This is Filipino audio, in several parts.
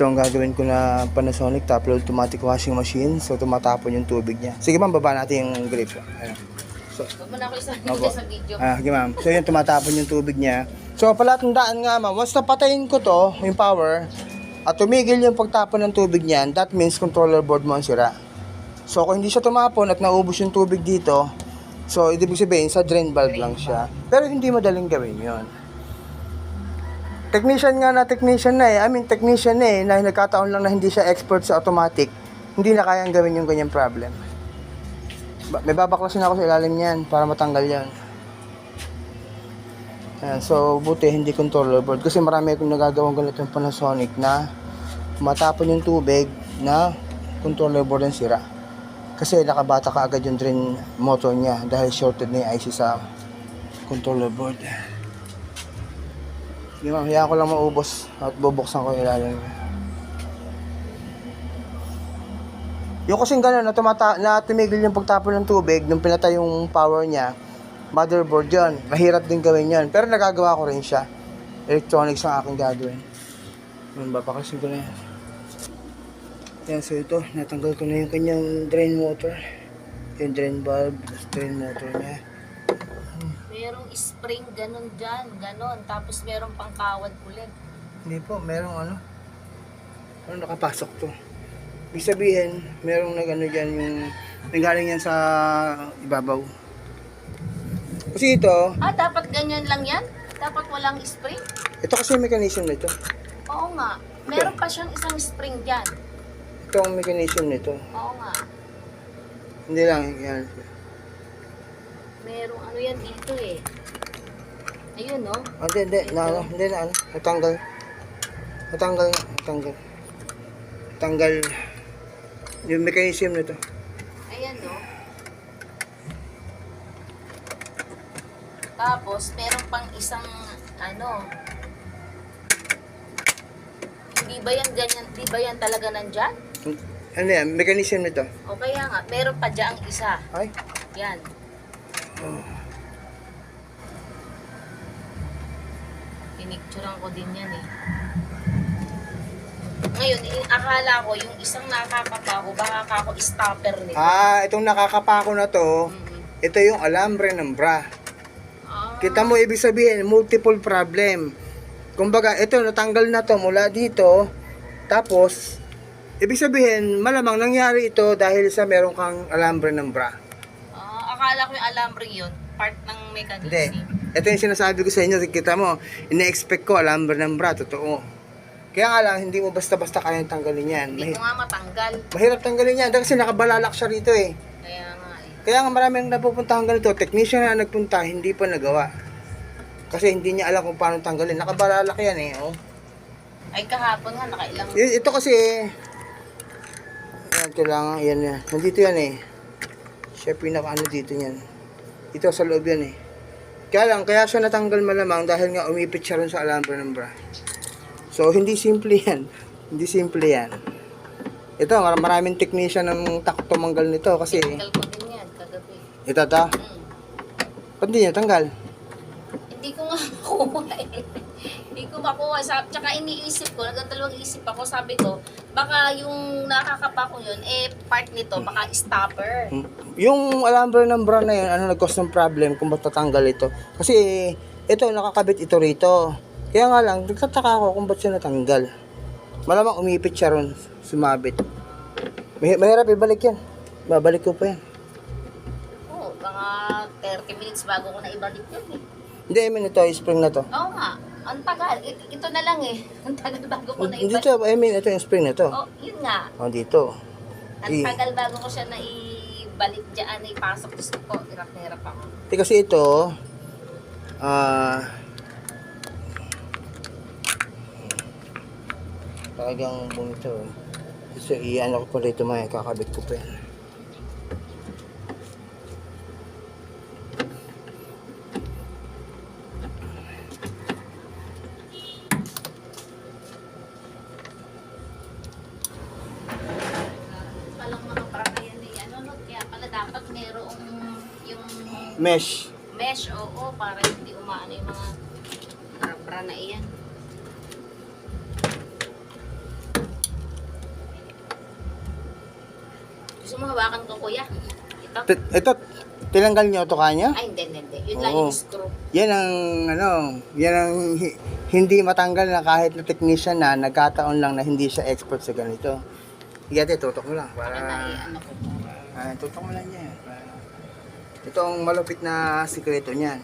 Ito ang gagawin ko na Panasonic top load automatic washing machine. So tumatapon yung tubig niya. Sige ma'am, baba natin yung grip. Ayan. So, Huwag mo na ako isang sa video. sige ma'am. So yun, tumatapon yung tubig niya. So palatandaan nga ma'am, once napatayin ko to, yung power, at tumigil yung pagtapon ng tubig niyan, that means controller board mo ang sira. So kung hindi siya tumapon at naubos yung tubig dito, so ibig sabihin sa drain valve lang siya. Pero hindi madaling gawin yon. Technician na nagkataon lang na hindi siya expert sa automatic, hindi na kayang gawin yung ganyang problem. May babaklasin ako sa ilalim niyan para matanggal yan. Ayan, so buti hindi controller board kasi marami akong nagagawang ganito yung Panasonic na matapon yung tubig na controller board ang sira. Kasi nakabata ka agad yung drain motor niya dahil shorted na yung IC sa controller board. Hindi ma'am, hayaan ko lang maubos at bubuksan ko yung ilalim. Yung kasing gano'n na tumigil yung pagtapon ng tubig nung pinatay yung power niya, motherboard yon. Mahirap din gawin yon. Pero nagagawa ko rin siya. Electronics ang aking gagawin. Papakasin ko na yan. Yan, so ito, natanggal ko na yung kanyang drain motor. Yung drain valve, drain motor niya. Merong spring ganon dyan, ganon. Tapos merong pangkawad ulit. Hindi po, merong nakapasok to. Ibig sabihin, merong nagano dyan yung nanggaling yan sa ibabaw. Kasi ito, Dapat ganyan lang yan? Dapat walang spring? ito kasi yung mechanism nito. Oo nga. Meron pa siyang isang spring dyan. Ito ang mechanism nito. Oo nga. Hindi lang, yan. Merong ano yan dito eh. Ayun no? Hindi na, natanggal. Natanggal yung mechanism nito. Ayan no? Tapos, meron pang isang hindi ba yan ganyan, hindi ba yan talaga nandyan? Ano yan, mechanism nito. O kaya nga, meron pa dyan ang isa. Ay, Yan. Pinicturean ko din yan eh. Ngayon, akala ko yung isang nakakapako, baka ako stopper nito. itong nakakapako na to, ito yung alambre ng bra. Kita mo, ibig sabihin, multiple problem. Kumbaga, ito, natanggal na to mula dito. Tapos, ibig sabihin, malamang nangyari ito dahil sa meron kang alambre ng bra. Akala ko yung alambre yun, part ng mechanism. Hindi. Ito yung sinasabi ko sa inyo. Kita mo, ine-expect ko alambre ng bra. Totoo. Kaya nga lang, hindi mo basta-basta kayang tanggalin yan. Hindi ko nga matanggal. Mahirap tanggalin yan. Kasi nakabalalak siya rito eh. Kaya nga eh. Kaya nga maraming napupuntahan ganito. Technician na nagpunta, hindi pa nagawa. Kasi hindi niya alam kung paano tanggalin. Nakabalalak yan eh. Oh. Ay kahapon nga, nakailang. Ito kasi, kailangan, yan yan. Nandito yan eh. Siya pinaka dito yan. Ito sa loob yan eh. Kaya siya natanggal malamang dahil nga umipit siya rin sa alambre ng bra. So, hindi simple yan. Hindi simple yan. Ito, maraming technician ang takot tumanggal nito kasi... Tanggal ko din yan, kagabi. Ito ta? Ba't hindi niya tanggal? Hindi ko nga makuha eh. Hindi ko makuha. Tsaka iniisip ko, nagdadalawang isip ako, sabi ko, baka yung nakakapa ko yun, part nito, baka stopper. Yung alambre ng bra na yun, nag-cause ng problem kung ba't tatanggal ito. Kasi, ito, nakakabit ito rito. Kaya nga lang, nagtataka ako kung ba't siya natanggal. Malamang umipit siya ron, sumabit. Mahirap ibalik yan. Babalik ko pa yan. Oo, baka 30 minutes bago ko na ibalik yun eh. Hindi, ito, spring na to. Oo nga, ang tagal. Ito na lang eh. Ang tagal bago ko na ibalik. Dito, ito yung spring na to. Oh, yun nga. Dito. Ang tagal bago ko siya na ibalik dyan, ipasok. Diyos ko po, hirap na hirap ako. Kasi ito, talagang bunito. So, ko pa rito kakabit ko pa yan. Palang mga prakayan ni kaya pala dapat merong yung Mesh. mesh, oo, para hindi umaano yung mga bra na iyan. Gusto mo hawakan ko, kuya? Ito? Ito, tinanggal niyo ito kanya? Ay, hindi. Yun lang Oo. yung screw. Yan ang, yan ang hindi matanggal na kahit na technician na, nagkataon lang na hindi siya expert sa ganito. Higate, tutok mo lang. Baka na ano ko. Tutok mo lang yan. Ito ang malupit na sikreto niyan.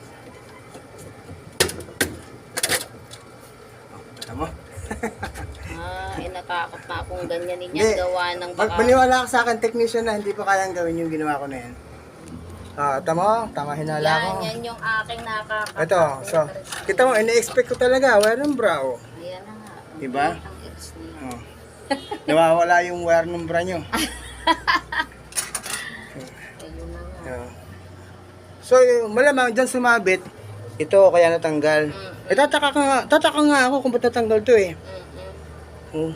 Alam mo? Natakot na akong ganyan Hindi. ninyo. Gawa ng baka... Maniwala ka sa akin, technician na hindi pa kayang gawin yung ginawa ko na yan. Tama hinala ko. Yan yung aking nakakapagod. Ito, so, kita mo, ina-expect ko talaga, wire ng bra, oh. Ayan na nga. Diba? Ang ex niya. Oh. Nawawala yung wire ng bra nyo. Ayun na nga. Oh. So, malamang dyan sumabit, ito kaya natanggal. Tataka nga ako kung ba't natanggal to eh. Oh.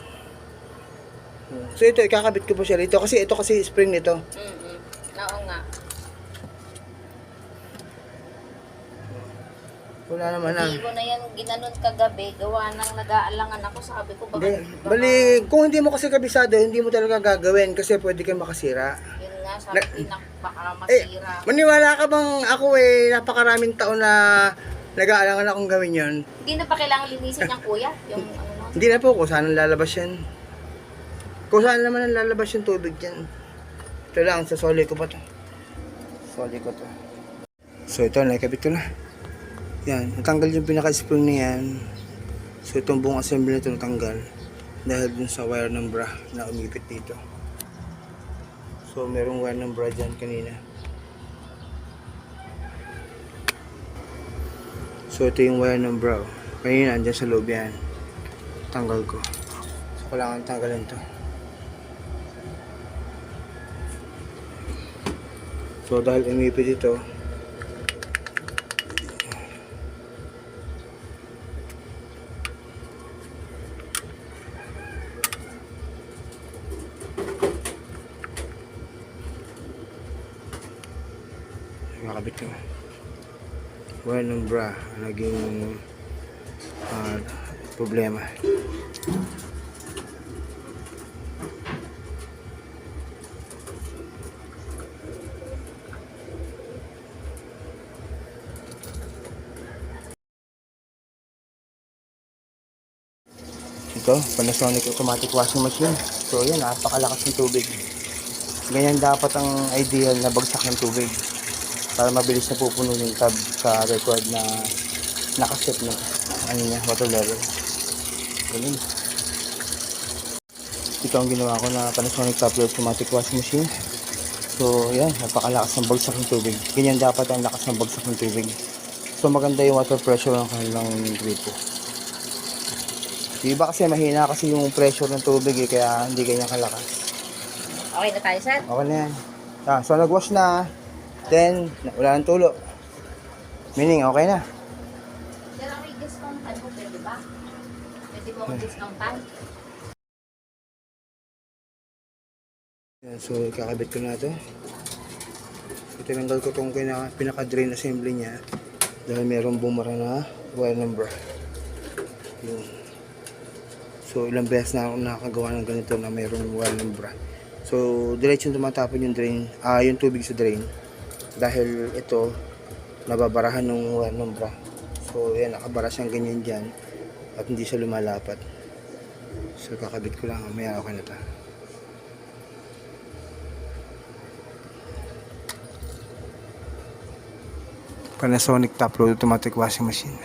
So ito, ikakabit ko po siya rito kasi ito kasi spring nito. Oo nga. Wala naman na. Hindi ko na yan ginanon kagabi. Gawa nang nag-aalangan ako. Sabi ko baka... Bali, kung hindi mo kasi kabisado, hindi mo talaga gagawin kasi pwede kang makasira. Yun nga, sabi ko baka masira. Maniwala ka bang ako napakaraming taon na nag-aalangan akong gawin yon? Hindi na pa kailangan linisin niyang kuya. Yung ano no? Hindi na po, kung saan lalabas yan. Kung saan naman ang lalabas yung tubig dyan. Ito lang, sa soli ko pa to. Soli ko to. So ito, nakikabit ko na. Yan, natanggal yung pinaka-spring na yan. So itong buong assembly na ito natanggal. Dahil dun sa wire ng bra na umipit dito. So merong wire ng bra dyan kanina. So ito yung wire ng bra. Kanina andyan sa loob yan. Tanggal ko. So kailangan tanggalin to. So dahil umipit ito, makabit ko. Wire ng bra naging problema. Ito, Panasonic automatic washing machine. So yan, napakalakas ng tubig. Ganyan dapat ang ideal na bagsak ng tubig para mabilis na pupuno yung tab sa record na nakaset na water level. Ganun. Ito ang ginawa ko na Panasonic top load automatic washing machine. So yan, napakalakas ng bagsak ng tubig. Ganyan dapat ang lakas ng bagsak ng tubig. So maganda yung water pressure ng kanilang gripo. Diba kasi mahina kasi yung pressure ng tubig kaya hindi ganyan kalakas. Okay na tayo, sir? Okay na yan. So nag-wash na. Then, wala nang tulo. Meaning, okay na. Sir, may discountan mo, pwede ba? Pwede mo akong discountan? Yan, so, kakabit ko na ito. Tinanggal ko itong pinaka-drain assembly niya dahil mayroong bumara na wire number. Yun. So, ilang beses na ako nakagawa ng ganito na mayroong wire number. So, diretso tumatapon yung drain, yung tubig sa drain. Dahil ito, nababarahan ng wire number. So, yan, nakabara siyang ganyan dyan at hindi siya lumalapat. So, kakabit ko lang. May okay na ito. Panasonic top load automatic washing machine.